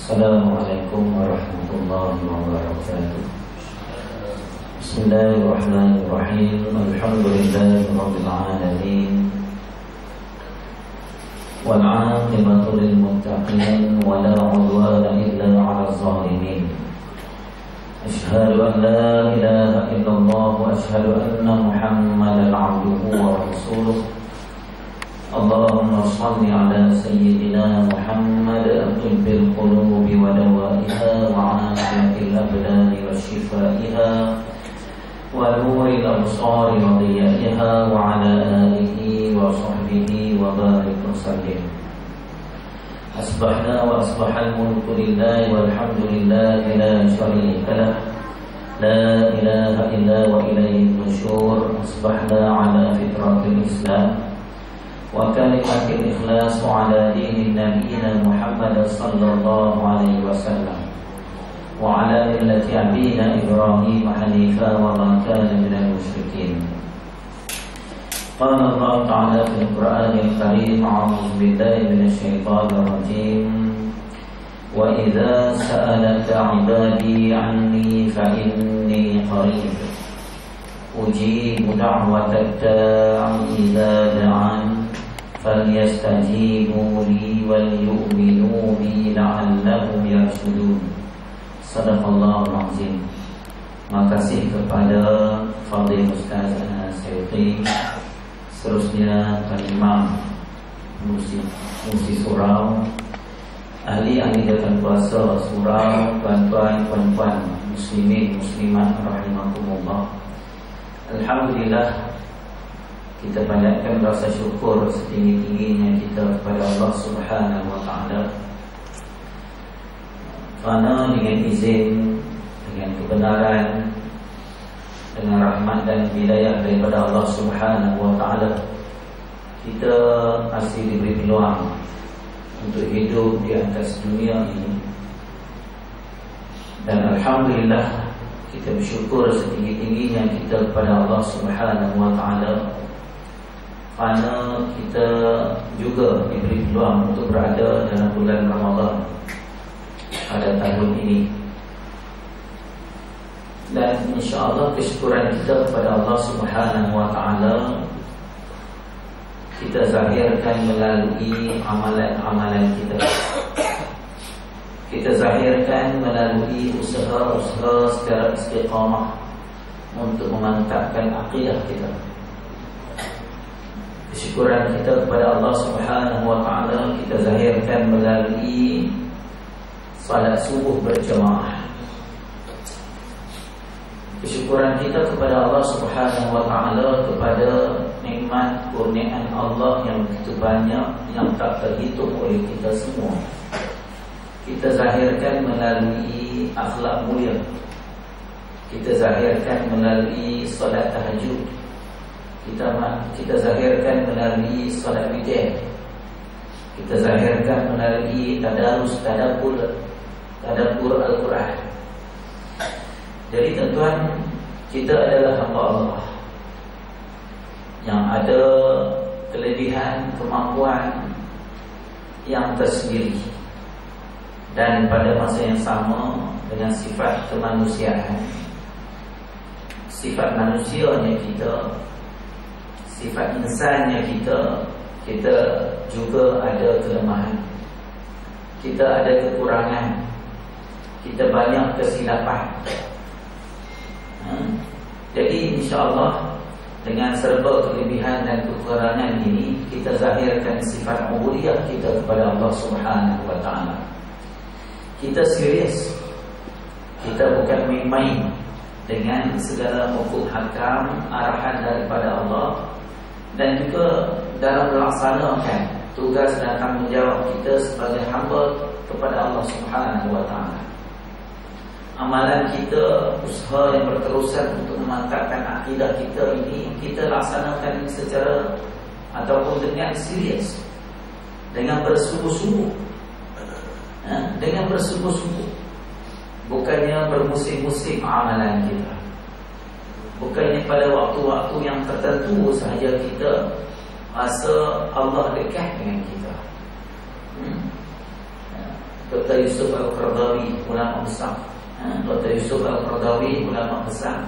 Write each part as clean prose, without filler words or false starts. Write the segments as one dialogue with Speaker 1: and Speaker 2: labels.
Speaker 1: Assalamualaikum warahmatullahi wabarakatuh. Bismillahirrahmanirrahim. Alhamdulillahirabbil alamin. Wal 'aqibatu lil muttaqin wa la 'udwana illa 'alal zalimin. Asyhadu an la ilaha illallah wa asyhadu anna Muhammadan 'abduhu wa rasuluh. Allahumma shalli ala sayyidina Muhammad tibbil qulubi wa dawaiha wa 'afiyatil abdani wa shifaiha wa nuril absari wa diyaiha wa ala alihi wa sahbihi wa barik wa sallim. Asbahna wa asbahal mulku lillahi walhamdulillahi la syarika lah, la ilaha illa wa ilayhi nusyur. Asbahna ala fitratil islam wa kalimatil ikhlas wa ala dini nabiyina Muhammad sallallahu alaihi wasallam wa ala millati abina Ibrahim hanifa wa ma kana minal musyrikin. Qala Allah ta'ala fil Qur'anil Karim, a'udzu billahi minasy syaithanir rajim. Wa idza sa'alaka 'ibadi 'anni fa inni qarib ujibu da'watat da'i idza da'an falyastajibu li wal yu'minu bi la'allahum yarshudun. Shadaqallahul azim. Makasih kepada Fadil Ustaz Syaiqi, seterusnya Tuan Imam Musi Surau, ahli-ahli datang kuasa surau, tuan-tuan, puan-puan, muslimin, muslimat rahimakumullah. Alhamdulillah, kita panjatkan rasa syukur setinggi-tingginya kita kepada Allah Subhanahu wa taala. Kerana dengan izin, dengan kebenaran, dengan rahmat dan hidayah daripada Allah Subhanahu wa taala, kita masih diberi peluang untuk hidup di atas dunia ini. Dan alhamdulillah, kita bersyukur setinggi-tingginya kita kepada Allah Subhanahu wa taala kerana kita juga diberi peluang untuk berada dalam bulan Ramadan pada tahun ini. Dan insya-Allah kesyukuran kita kepada Allah Subhanahu wa taala kita zahirkan melalui amalan-amalan kita. Kita zahirkan melalui usaha-usaha secara istiqamah untuk memantapkan akidah kita. Kesyukuran kita kepada Allah Subhanahu wa taala kita zahirkan melalui salat subuh berjamaah. Kesyukuran kita kepada Allah Subhanahu wa taala kepada nikmat kurniaan Allah yang begitu banyak, yang tak terhitung oleh kita semua, kita zahirkan melalui akhlak mulia. Kita zahirkan melalui solat tahajud. Kita zahirkan melalui solat witir. Kita zahirkan melalui tadarus, tadabbur Al-Quran. Jadi tuan-tuan, kita adalah hamba Allah yang ada kelebihan, kemampuan yang tersendiri, dan pada masa yang sama dengan sifat kemanusiaan, sifat manusianya kita, sifat insannya kita juga ada kelemahan, kita ada kekurangan, kita banyak kesilapan. Jadi insya-Allah dengan serba kelebihan dan kekurangan ini, kita zahirkan sifat ubudiyah kita kepada Allah Subhanahu wa taala. Kita serius, kita bukan main-main dengan segala hukum hakam, arahan daripada Allah, dan juga dalam melaksanakan tugas dan tanggungjawab kita sebagai hamba kepada Allah Subhanahu wa taala. Amalan kita, usaha yang berterusan untuk memantapkan akidah kita ini, kita laksanakan secara ataupun dengan serius, dengan bersungguh-sungguh, dengan bersungguh-sungguh. Bukannya bermusim-musim amalan kita, bukannya pada waktu-waktu yang tertentu sahaja kita rasa Allah dekat dengan kita. Dr. Yusuf Al-Qaradawi, ulama besar. Dr. Yusuf Al-Qaradawi, ulama besar,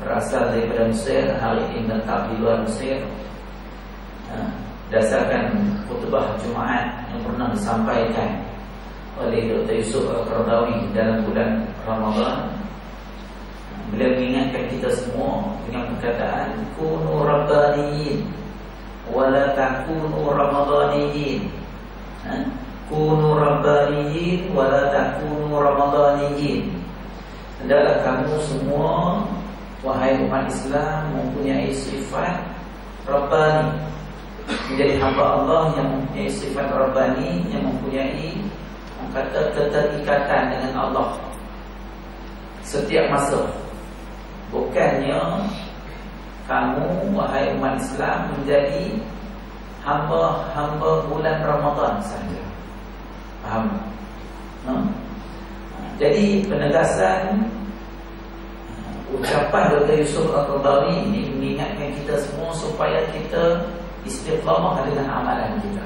Speaker 1: berasal daripada Mesir, hari ini menetap di luar Mesir. Dasarkan khutbah Jumaat yang pernah disampaikan oleh Dr. Yusuf Al-Qaradawi dalam bulan Ramadan, beliau mengingatkan kita semua dengan perkataan kunu rabbaniyin wala takunu ramadaniyin. Kunu rabbaniyin wala takunu ramadaniyin. Hendaklah kamu semua, wahai umat Islam, mempunyai sifat rabbani, menjadi hamba Allah yang mempunyai sifat rabbani, yang mempunyai kata keterikatan dengan Allah setiap masa. Bukannya kamu, wahai umat Islam, menjadi hamba-hamba bulan Ramadan saja. Faham? Jadi penegasan ucapan Dr. Yusuf Al-Qaradawi ini mengingatkan kita semua supaya kita istiqamah dengan amalan kita,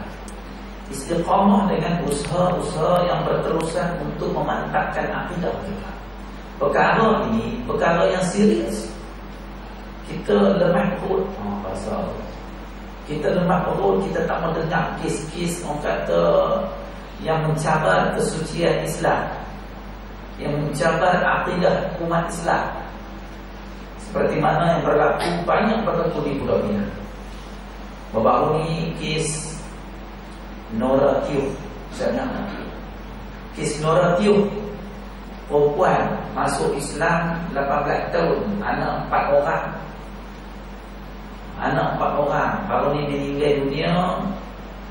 Speaker 1: istiqamah dengan usaha-usaha yang berterusan untuk memantapkan akidah kita. Perkara ini perkara yang serius. Kita lemah perut, pasal kita lemah perut, kita tak mau dengar kes-kes orang kata yang mencabar kesucian Islam, yang mencabar akidah umat Islam, seperti mana yang banyak berlaku di Pulau Pinang. Baru ni kes Nora Tiyuh, misalnya kes Nora Tiyuh, perempuan masuk Islam 18 tahun, anak 4 orang. Anak 4 orang, baru ni meninggal dunia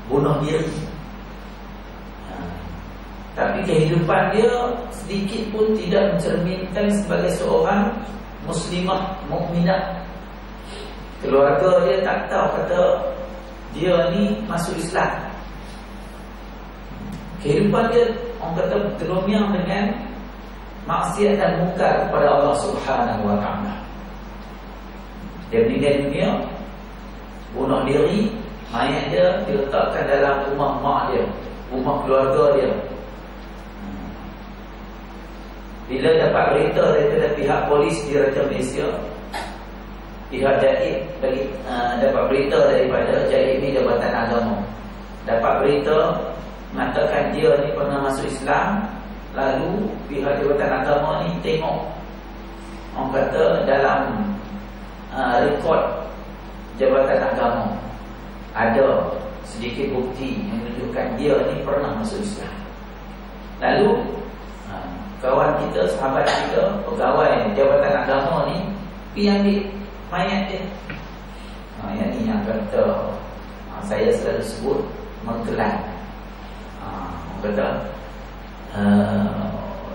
Speaker 1: bunuh diri. Tapi kehidupan dia sedikit pun tidak mencerminkan sebagai seorang muslimah mukminah. Keluarga dia tak tahu kata dia ni masuk Islam. Kehidupan dia orang kata terlumiang dengan maksiat dan mungkar kepada Allah Subhanahu wa taala. Dia meninggal dunia, bunuh diri, mayat dia diletakkan dalam rumah mak dia, rumah keluarga dia. Bila dapat berita daripada pihak polis di Raja Malaysia, pihak JAIB dapat berita daripada JAIB ni, Jabatan Agama, dapat berita mengatakan dia ni pernah masuk Islam. Lalu pihak Jabatan Agama ni tengok, orang kata dalam rekod Jabatan Agama ada sedikit bukti yang menunjukkan dia ni pernah masuk Islam. Lalu kawan kita, sahabat kita, pegawai Jabatan Agama ni pergi ambil mayat dia. Yang ni yang kata saya selalu sebut mengkelan. Orang kata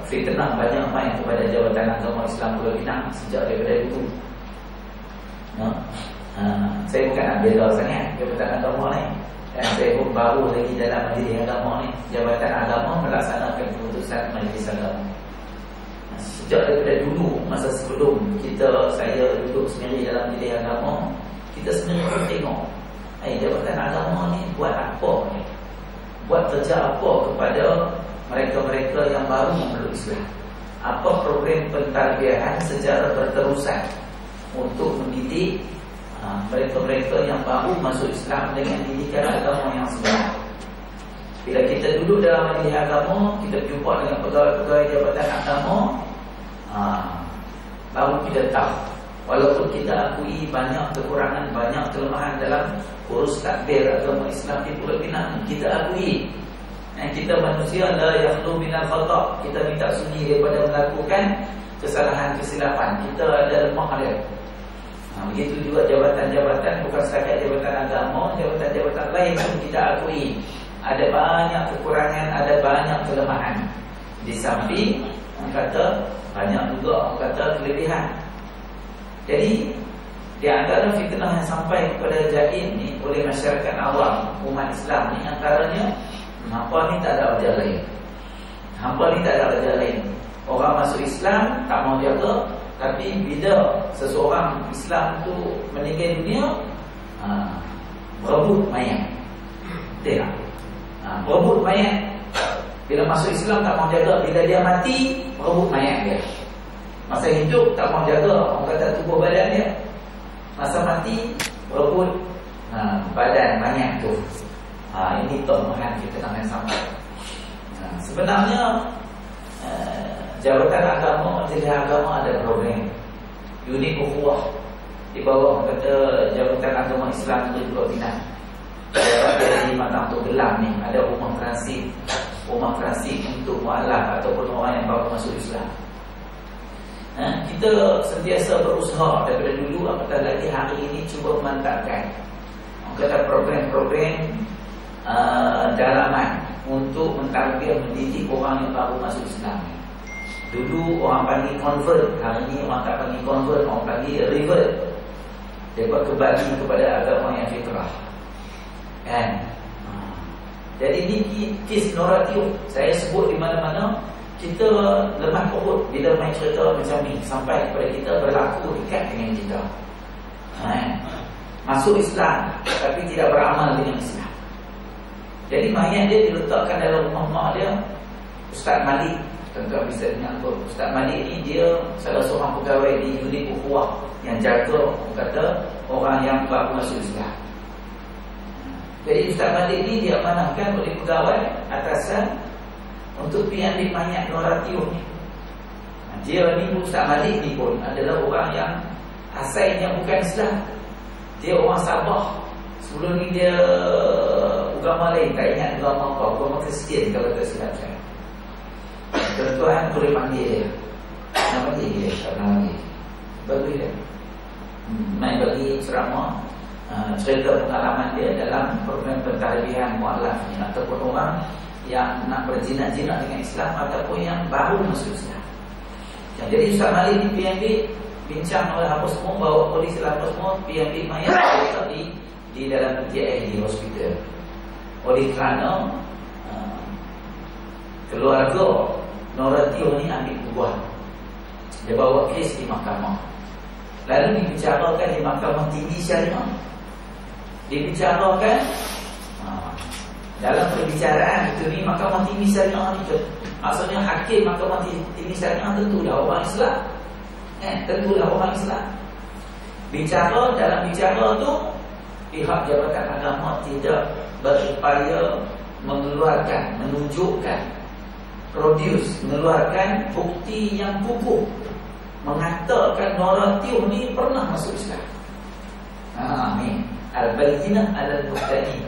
Speaker 1: fitnah banyak main kepada Jabatan Agama Islam Pulau Pinang sejak daripada dulu. Saya bukan nak bela sangat Jabatan Agama ni, dan saya pun baru lagi dalam Majlis Agama ni. Jabatan Agama melaksanakan keputusan Majlis Agama sejak daripada dulu. Masa sebelum saya duduk sendiri dalam Majlis Agama, kita sendiri pun tengok Jabatan Agama ni buat apa ni, buat kerja apa kepada mereka-mereka yang baru memeluk Islam. Apa program pentarbiahan secara berterusan untuk mendidik mereka-mereka yang baru masuk Islam dengan didikan agama yang sebenar. Bila kita duduk dalam Majlis Agama, kita berjumpa dengan pegawai-pegawai Jabatan Agama, baru kita tahu, walaupun kita akui banyak kekurangan, banyak kelemahan dalam urus takbir agama Islam di Pulau Pinang, kita akui. Kita manusia la yakhlu minal khata'. Kita minta sunyi daripada melakukan kesalahan, kesilapan. Kita ada lemah dia. Begitu juga jabatan-jabatan, bukan setakat Jabatan Agama, jabatan-jabatan lain pun kita akui ada banyak kekurangan, ada banyak kelemahan. Di samping orang kata banyak juga orang kata kelebihan. Jadi di antara fitnah yang sampai kepada JAIB ni oleh masyarakat awam umat Islam ni, antaranya hampa ni tak ada wajah lain. Hampa ni tak ada wajah lain. Orang masuk Islam tak mau jaga, tapi bila seseorang Islam tu meninggal dunia, berebut mayat. Betul tak? Berebut mayat. Bila masuk Islam tak mau jaga, bila dia mati rebut mayat dia. Masa hidup tak mau jaga, orang kata tubuh badan dia. Masa mati rebut badan mayat tu. Ini tokohan kita nak sampai. Sebenarnya Jabatan Agama, Majlis Agama ada program unit ukhuwah di bawah kata Jabatan Agama Islam Negeri Pinang. Ada di Matang tu Gelam ni ada rumah transit untuk mualaf ataupun orang yang baru masuk Islam. Kita sentiasa berusaha daripada dulu, apatah lagi hari ini cuba memantapkan kata program-program dalaman untuk mentarbiyah mendidik orang yang baru masuk Islam. Dulu orang panggil convert, hari ini orang tak panggil convert, orang panggil revert. Mereka kembali kepada agama yang fitrah. Kan? Jadi ini kes noratio. Saya sebut di mana-mana, kita lemah perut bila main cerita macam ni, sampai kepada kita berlaku dekat dengan kita. Masuk Islam tapi tidak beramal dengan Islam. Jadi mayat dia diletakkan dalam rumah mak dia. Ustaz Malik, tuan-tuan bisa dengar pun, Ustaz Malik ni dia salah seorang pegawai di unit ukhuwah yang jaga kata orang yang baru masuk Islam. Jadi Ustaz Malik ni dia amanahkan oleh pegawai atasan untuk pergi ambil mayat noratio ni. Dia ni Ustaz Malik ni pun adalah orang yang asalnya bukan Islam. Dia orang Sabah. Sebelum ni dia agama lain, tak ingat agama apa, agama Kristian kalau tak silap saya. Tuan-tuan boleh panggil dia. Nama dia tak nama dia. Bagi dia. Main bagi ceramah, cerita pengalaman dia dalam program pentarbiyahan mualaf ni, ataupun orang yang nak berjinak-jinak dengan Islam ataupun yang baru masuk Islam. Jadi Ustaz Malik ni PMB bincang oleh apa semua, bawa polis apa semua, PMB mayat di dalam PTI di hospital. Oleh kerana keluarga noratio ni ambil buah, dia bawa kes di mahkamah. Lalu dibicarakan di Mahkamah Tinggi Syariah. Dibicarakan dalam perbicaraan itu ni Mahkamah Tinggi Syariah ni, maksudnya hakim Mahkamah Tinggi Syariah tentulah orang Islam. Tentulah orang Islam. Bicara, dalam bicara tu pihak Jabatan Agama tidak berupaya mengeluarkan, menunjukkan, mengeluarkan bukti yang kukuh mengatakan noratio ni pernah masuk Islam. Ni al-bayyinah al-muhtadi.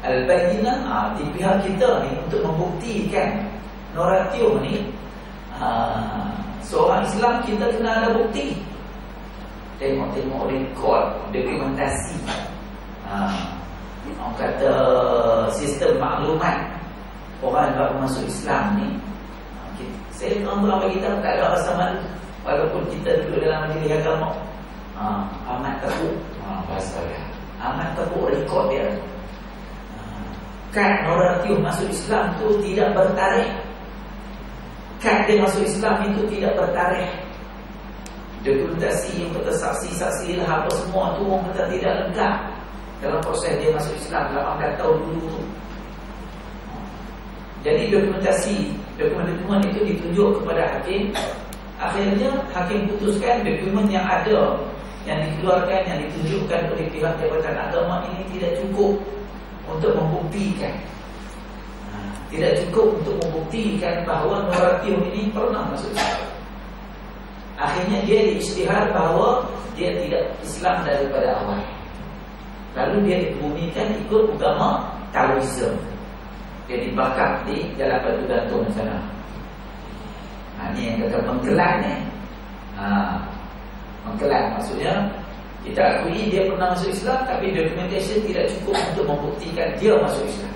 Speaker 1: Al-bayyinah di pihak kita ni untuk membuktikan noratio ni seorang Islam, kita kena ada bukti. Tengok rekod, dokumentasi. Orang kata sistem maklumat orang yang baru masuk Islam ni. Saya terang bagi kita tak ada rasa malu, walaupun kita duduk dalam majlis agama. Amat teruk bahasa dia, amat teruk rekod dia. Kad noratio masuk Islam tu tidak bertarikh. Kad dia masuk Islam itu tidak bertarikh. Dokumentasi yang kata saksi-saksi lah apa semua tu orang kata tidak lengkap dalam proses dia masuk Islam 18 tahun dulu tu. Jadi dokumen itu ditunjuk kepada hakim. Akhirnya hakim putuskan dokumen yang ada, yang dikeluarkan, yang ditunjukkan oleh pihak Jabatan Agama ini tidak cukup untuk membuktikan. Tidak cukup untuk membuktikan bahawa noratio ini pernah masuk Islam. Akhirnya dia diisytihar bahawa dia tidak Islam daripada awal. Lalu dia dikebumikan ikut agama Taoism. Dia dibakar di Jalan Batu Gantung sana. Ini yang kata mengkelan ni. Mengkelan maksudnya kita akui dia pernah masuk Islam, tapi documentation tidak cukup untuk membuktikan dia masuk Islam.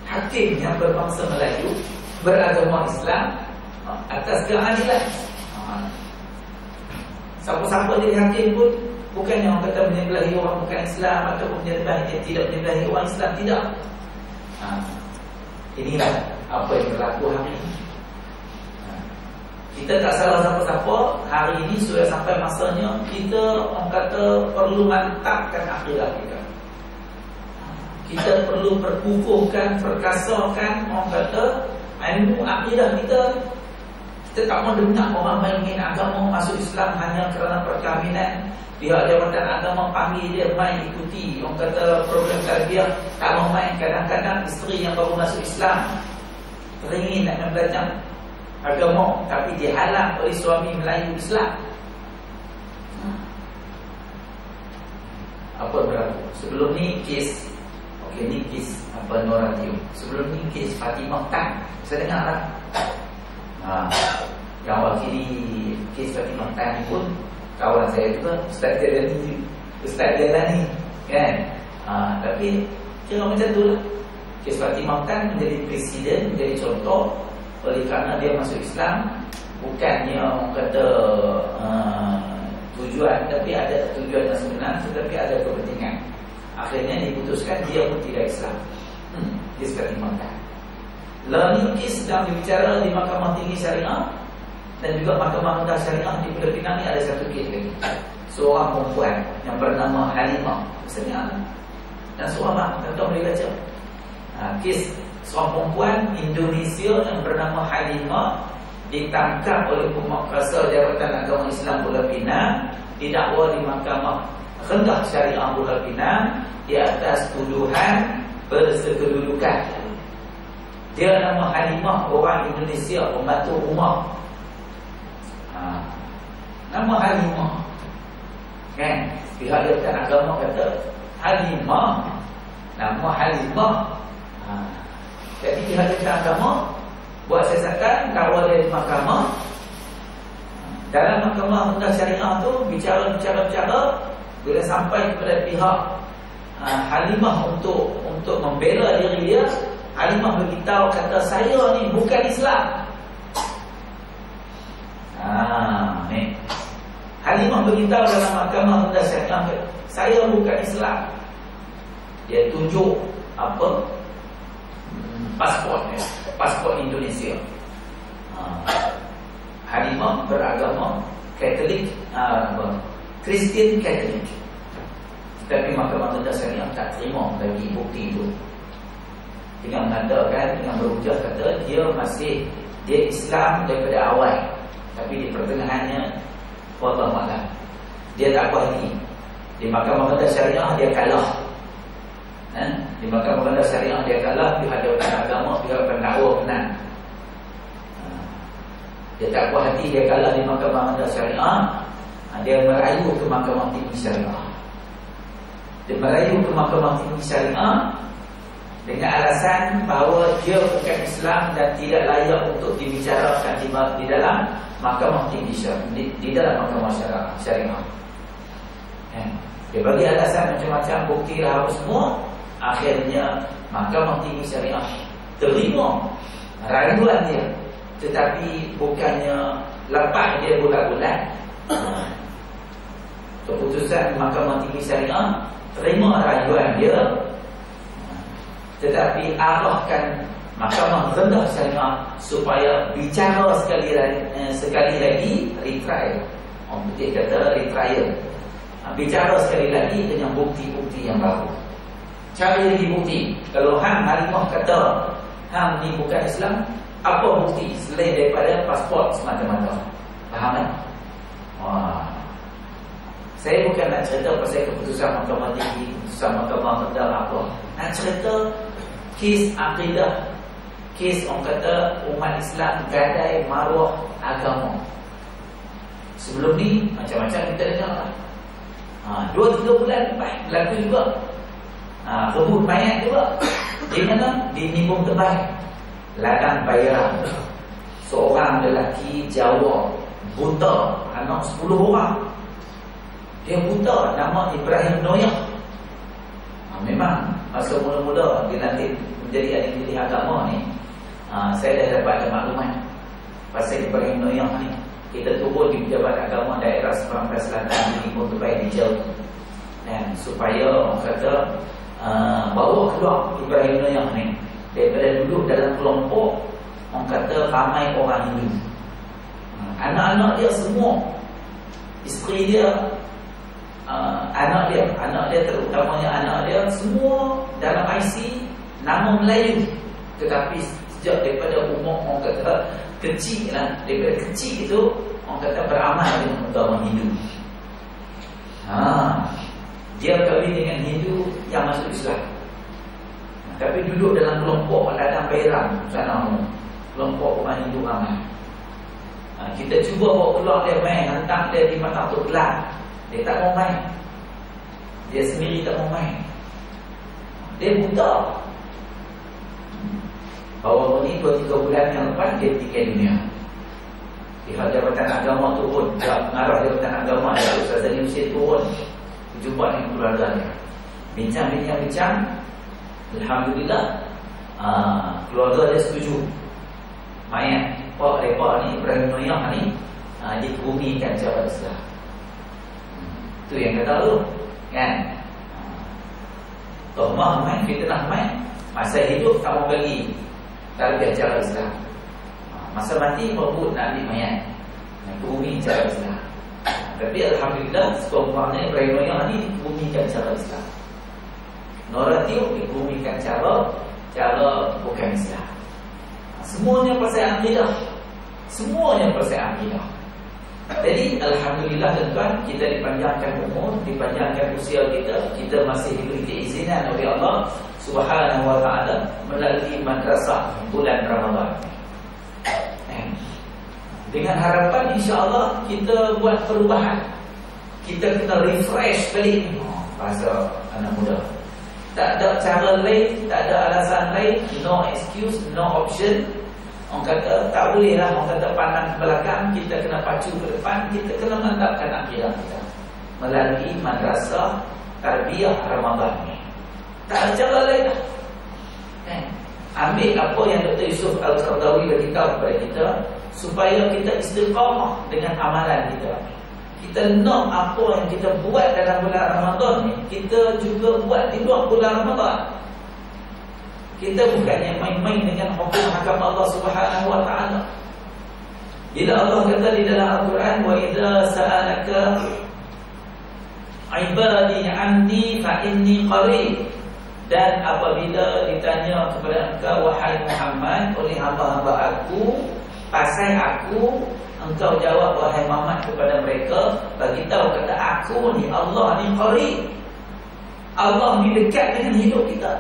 Speaker 1: Hakim yang berbangsa Melayu, beragama Islam, atas keadilan. Siapa-siapa jadi hakim pun bukan yang kata menyembelahi orang bukan Islam ataupun menyembelahi tidak menyembelahi orang Islam, tidak. Inilah apa yang berlaku hari ini. Kita tak salah siapa-siapa. Hari ini sudah sampai masanya kita orang kata perlu mantapkan akhirat kita. kita perlu perkukuhkan, perkasakan orang kata ilmu akidah kita. Kita tak mahu dengar orang main agama masuk Islam hanya kerana perkahwinan. Pihak jabatan agama panggil dia main ikuti orang kata program tarbiyah, tak mahu main. Kadang-kadang isteri yang baru masuk Islam teringin nak belajar agama, tapi dihalang oleh suami Melayu Islam. Apa berlaku? Sebelum ni kes, okey ni kes apa Noratio. Sebelum ni kes Fatimah Tan. Saya dengar lah. Yang wakili kes Fatimah Tan pun kawan saya juga, Ustaz Jalani kan. Tapi kira macam tu lah. Kes Fatimah Tan menjadi presiden, menjadi contoh oleh kerana dia masuk Islam. Bukannya orang kata tujuan, tapi ada tujuan yang sebenar, tetapi ada kepentingan. Akhirnya diputuskan dia pun tidak Islam. Kes Fatimah Tan. Lalu kes sedang berbicara di Mahkamah Tinggi Syariah dan juga Mahkamah Rendah Syariah di Filipina ni. Ada satu kes lagi, seorang perempuan yang bernama Halimah. Misalnya, dan seorang tuan boleh baca kes seorang perempuan Indonesia yang bernama Halimah ditangkap oleh Penguasa Jabatan Agama Islam Pulau Pinang, didakwa di Mahkamah Rendah Syariah Pulau Pinang di atas tuduhan bersekedudukan. Dia nama Halimah, orang Indonesia, pembantu rumah. Nama Halimah kan, pihak jabatan agama kata Halimah, nama Halimah. Jadi pihak jabatan agama buat siasatan, kawal dari mahkamah. Dalam Mahkamah Rendah Syariah tu bicara, bila sampai kepada pihak Halimah untuk membela diri dia, Halimah beritahu kata saya ni bukan Islam. Ni Halimah beritahu dalam Mahkamah Rendah Syariah, saya bukan Islam. Dia tunjuk apa? Pasport Indonesia. Halimah beragama Katolik, Kristian Katolik. Tapi Mahkamah Rendah Syariah tak terima bagi bukti itu. Dengan mengatakan, dengan berhujah kata dia Islam daripada awal, tapi di pertengahannya wallahu-a'lam dia tak puas hati. Di Mahkamah Rendah Syariah dia kalah. Di Mahkamah Rendah Syariah dia kalah, pihak jabatan agama, pihak pendakwa menang. Dia tak puas hati, dia kalah di Mahkamah Rendah Syariah. Dia merayu ke Mahkamah Tinggi Syariah. Dia merayu ke Mahkamah Tinggi Syariah dengan alasan bahawa dia bukan Islam dan tidak layak untuk dibicarakan di dalam Mahkamah Tinggi Syariah, di dalam Mahkamah Syariah. Dia bagi alasan macam-macam, bukti lah apa semua. Akhirnya Mahkamah Tinggi Syariah terima rayuan dia, tetapi bukannya lepas dia bulat-bulat. Keputusan Mahkamah Tinggi Syariah terima rayuan dia, tetapi arahkan Mahkamah Rendah Syariah supaya bicara sekali lagi retrial. Orang putih kata retrial. Bicara sekali lagi dengan bukti-bukti yang baru. Cari lagi bukti. Kalau Halimah kata hang ni bukan Islam, apa bukti selain daripada pasport semata-mata? Faham kan? Saya bukan nak cerita pasal keputusan Mahkamah Tinggi, keputusan Mahkamah Rendah apa. Nak cerita kes akidah, kes orang kata umat Islam gadai maruah agama. Sebelum ni macam-macam kita dengar lah. 2-3 bulan lepas berlaku juga rebut mayat juga. Di mana? Di Nibung Tebal, ladang bayaran. Seorang lelaki Jawa buta, anak 10 orang. Dia buta, nama Ibrahim Noyah. Memang masa mula-mula dia nanti menjadi ahli agama ni, saya dah dapat maklumat pasal Ibrahim Noyah ni. Kita turun di Pejabat Agama daerah Seberang Selatan di Nibung Tebal di Jauh, dan supaya orang kata bawa keluar Ibrahim Noyah ni daripada duduk dalam kelompok orang kata ramai orang Hindu. Anak-anak dia semua, isteri dia anak dia terutamanya anak dia semua dalam IC nama Melayu, tetapi sejak daripada umur orang kata kecil lah, daripada kecil itu orang kata beramal dengan agama Hindu. Dia kahwin dengan Hindu yang masuk Islam, tapi duduk dalam kelompok ladang Peram sana, kelompok orang Hindu ramai. Kita cuba bawa keluar dia main, hantar dia di mata untuk kelas, dia tak mau main. Dia sendiri tak mau main. Dia buta. Bawa ni 2-3 bulan yang lepas dia tinggal dunia. Pihak Jabatan Agama turun, pengarah Jabatan Agama dia Ustaz Zaini Husin turun berjumpa dengan keluarga dia, bincang. Alhamdulillah, keluarga dia setuju mayat pak lepak ni, Ibrahim Noyah ni dikebumikan secara Islam. Itu yang kata tu kan. Tohmah main, fitnah main, masa hidup kamu bagi tarbiyah cara Islam, masa mati merebut nak ambil mayat, nak bumi cara Islam. Tapi Alhamdulillah sekurang-kurangnya Ibrahim Noyah ni dikebumikan cara Islam. Noratio dikebumikan cara bukan Islam. Semuanya pasal akidah. Jadi Alhamdulillah tuan-tuan, kita dipanjangkan umur, dipanjangkan usia kita masih diberi keizinan oleh Allah Subhanahu wa ta'ala melalui madrasah bulan Ramadan. Dengan harapan insya-Allah kita buat perubahan. Kita kena refresh balik bahasa anak muda. Tak ada cara lain, tak ada alasan lain, no excuse, no option. Orang kata tak boleh lah, orang kata pandang ke belakang, kita kena pacu ke depan, kita kena mantapkan akidah kita melalui madrasah tarbiyah Ramadan ni. Tak ada cara lain lah. Ambil apa yang Dr. Yusuf Al-Qardawi beritahu kepada kita, supaya kita istiqamah dengan amalan kita. Kita nak apa yang kita buat dalam bulan Ramadan ni, kita juga buat di luar bulan Ramadan. Kita bukannya main-main dengan hukum-hukum Allah Subhanahu wa ta'ala. Bila Allah kata di dalam Al-Quran, wa idza sa'alaka ibadi anni fa inni qarib, dan apabila ditanya kepada engkau wahai Muhammad oleh hamba-hamba aku pasal aku, engkau jawab wahai Muhammad kepada mereka, bagi tahu kata aku ni Allah ni qarib. Allah ni dekat dengan hidup kita.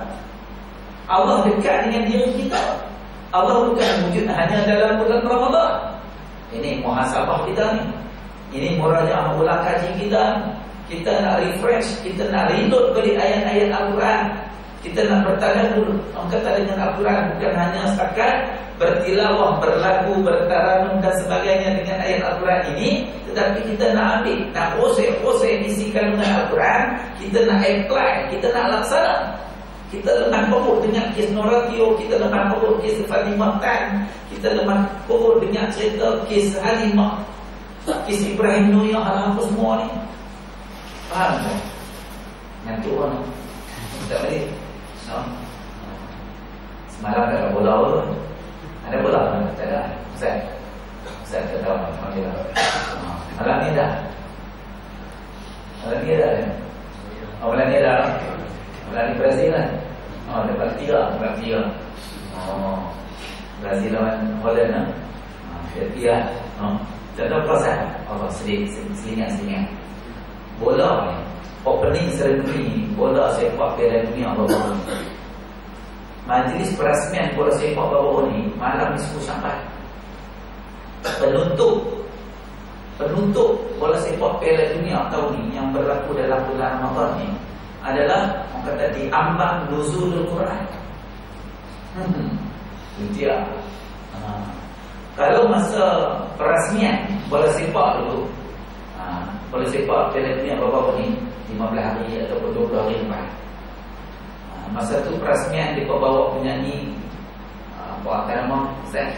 Speaker 1: Allah dekat dengan diri kita. Allah bukan wujud hanya dalam bulan Ramadan. Ini muhasabah kita ni. Ini murajaah ulang kaji kita. Kita nak refresh, kita nak rindu balik ayat-ayat Al-Quran. Kita nak bertadabbur, orang kata dengan Al-Quran, bukan hanya setakat bertilawah, berlagu, bertaranum dan sebagainya dengan ayat Al-Quran ini, tetapi kita nak ambil, nak proses isi kandungan Al-Quran, kita nak apply, kita nak laksana. Kita lemah perut dengan kes Noratio, kita lemah perut kes Fatimah Tan, kita lemah perut dengan cerita kes Halimah, kes Ibrahim Noyah, apa semua ni. Faham tak? Ngantuk orang tak balik. Semalam tak ada bola pun. Ada bola pun? Tak ada. Ustaz tak tahu. Alhamdulillah. Malam ni dah. Malam ni dah. Malam ni dah. Malam ni Brazil kan? Dapat 3. Brazil lawan Holland lah. Dia tak tahu pasal. Selingat. Bola ni opening ceremony bola sepak Piala Dunia baru-baru. Majlis perasmian bola sepak baru ni malam ni 10 sampai. Penutup bola sepak Piala Dunia tahun ni yang berlaku dalam bulan Ramadan ni adalah orang kata di ambang nuzulul Quran. Dia. Kalau masa perasmian bola sepak dulu, bola sepak Piala Dunia baru-baru ni 15 hari ataupun 20 hari lepas, masa tu perasmian dia bawa penyanyi apa nama Ustaz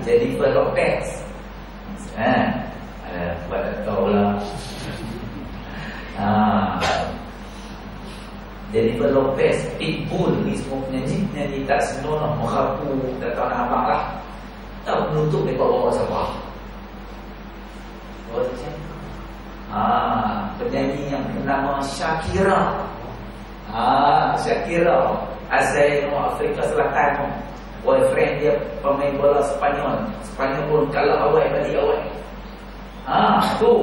Speaker 1: Jennifer Lopez. Buat tak tahu lah. Jennifer Lopez, Pitbull ni semua penyanyi tak senonoh, mengaku tak tahu nak abang lah. Tak menutup mereka bawa siapa. Bawa siapa? Penyanyi yang bernama Shakira. Shakira asal Afrika Selatan. Boyfriend dia pemain bola Spanyol. Spanyol pun kalah awal balik awal. Tu.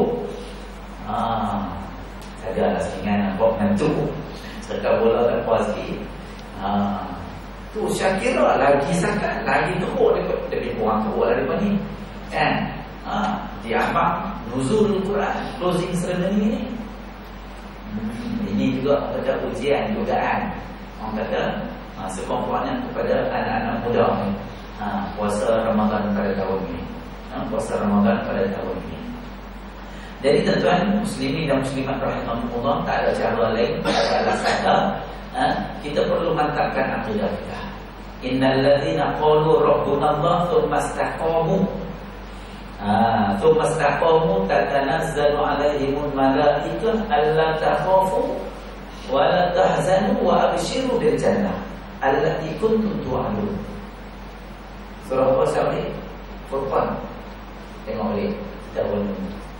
Speaker 1: Ada sakingan nampak mentu. Serta bola tak puas sikit. Tu Shakira lagi sangat, lagi teruk daripada orang teruk daripada ni. Kan? Dia amak nuzul Quran, closing ceremony ni. Ini juga ada ujian jugaan. Orang kata sekurang-kurangnya kepada anak-anak muda ni. Puasa Ramadan pada tahun ini. Puasa Ramadan pada tahun ini. Jadi tuan-tuan muslimin dan muslimat rahimahumullah, tak ada cara lain, tak ada alasan kita perlu mantapkan akidah kita. Innal ladzina qalu rabbuna Allah tsumma istaqamu tatanazzalu alaihimul malaikatu alla takhafu wa la tahzanu wa abshiru bil jannah allati kuntum tu'adun. Surah Al-Furqan. Furqan. Tengok boleh.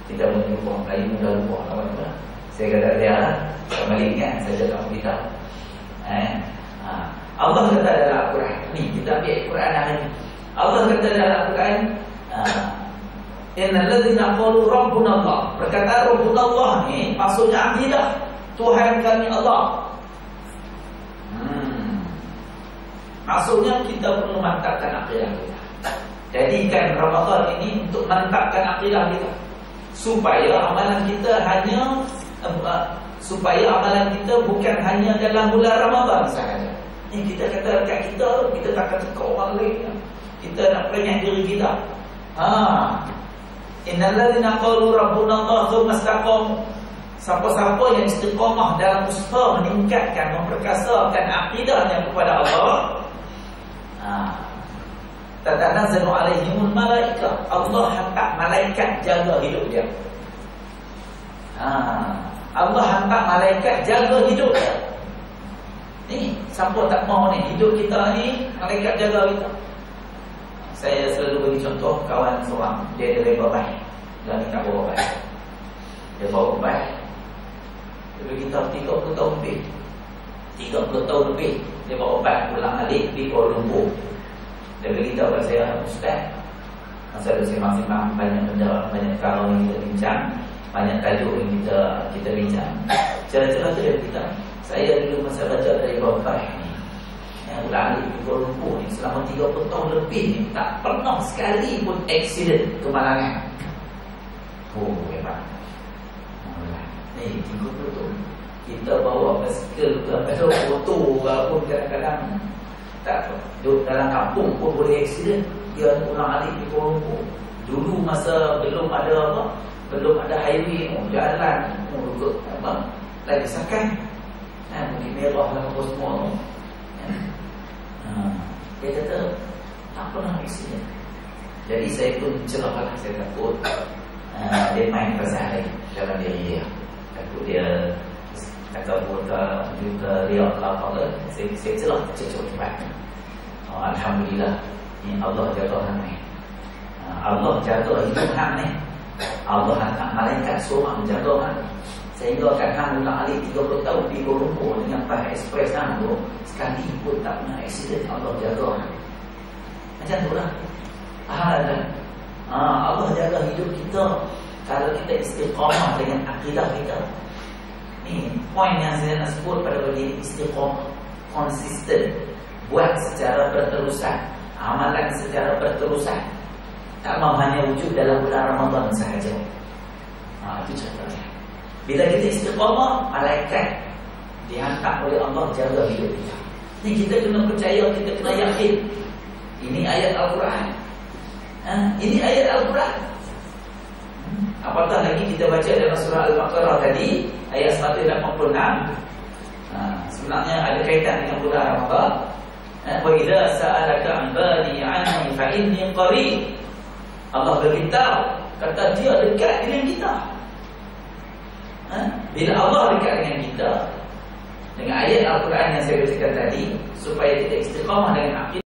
Speaker 1: Kita boleh lupa Melayu dah lupa apa-apa. Saya kata dia kembali ingat saya tak beritahu. Allah kata dalam Al-Quran ni, kita ambil Al-Quran hari ni. Allah kata dalam Al-Quran, innal ladzina qalu rabbuna Allah. Perkataan rabbuna Allah ni maksudnya akidah Tuhan kami Allah. Maksudnya kita perlu mantapkan akidah kita. Jadikan Ramadan ini untuk mantapkan akidah kita, supaya amalan kita bukan hanya dalam bulan Ramadan sahaja. Ini kita kata dekat kita tak kata ke orang lain. Kita nak penyah diri kita. Innal ladzina qalu rabbuna Allah tsumma istaqamu. Siapa-siapa yang istiqamah dalam usaha meningkatkan, memperkasakan akidahnya kepada Allah, tatanazzalu alaihimul malaikah. Allah hantar malaikat jaga hidup dia. Allah hantar malaikat jaga hidup dia. Ni siapa tak mahu ni hidup kita ni malaikat jaga kita. Saya selalu bagi contoh kawan seorang, dia ada label baik. Dia ni tak bawa baik. Dia bawa baik. Dia bagi kita 30 tahun lebih. 30 tahun lebih dia bawa baik pulang alik di Kuala Lumpur. Dia beritahu kepada saya, Ustaz, masa masing-masing banyak benda, banyak perkara yang kita bincang, banyak tajuk yang kita bincang. Cara-cara tu dia beritahu, saya dulu masa baca dari Bapak ni, yang ulang di Kuala Lumpur ni, selama 30 tahun lebih ni, tak pernah sekali pun aksiden kemalangan. Hebat. Ni 30 tahun kita bawa basikal ke foto pun kadang-kadang tak duduk dalam kampung pun boleh aksiden. Dia ulang alik di Kuala Lumpur. Dulu masa belum ada highway, jalan duduk lagi sakan, mungkin merah lah apa semua tu. Dia kata tak pernah aksiden. Jadi saya pun celahlah, saya takut dia main perasaan lagi dalam diri dia. Takut dia takabur ke riak ke apa ke. Saya celah cepat. Alhamdulillah, ni Allah jaga hang ni. Allah jaga hidup hang ni. Allah hantar malaikat seorang jaga hang. Sehingga kat hang ulang alik 30 tahun di Kuala Lumpur dengan Pah Express hang tu, sekali pun tak pernah aksiden. Allah jaga hang. Macam tu lah. Allah jaga hidup kita kalau kita istiqamah dengan akidah kita. Ni poin yang saya nak sebut pada bagi istiqamah, konsisten, buat secara berterusan, amalan secara berterusan. Tak mahu hanya wujud dalam bulan Ramadan sahaja. Itu contohnya. Bila kita istiqamah, malaikat dihantar oleh Allah jaga hidup kita. Ni kita kena percaya, kita kena yakin. Ini ayat Al-Quran. Ini ayat Al-Quran. Apatah lagi kita baca dalam surah Al-Baqarah tadi, ayat 186. Sebenarnya ada kaitan dengan bulan Ramadan. Wa idza sa'alaka 'ibadi 'anni fa inni qarib. Allah beritahu, kata dia dekat dengan kita. Bila Allah dekat dengan kita, dengan ayat Al-Quran yang saya bacakan tadi, supaya kita istiqamah dengan akidah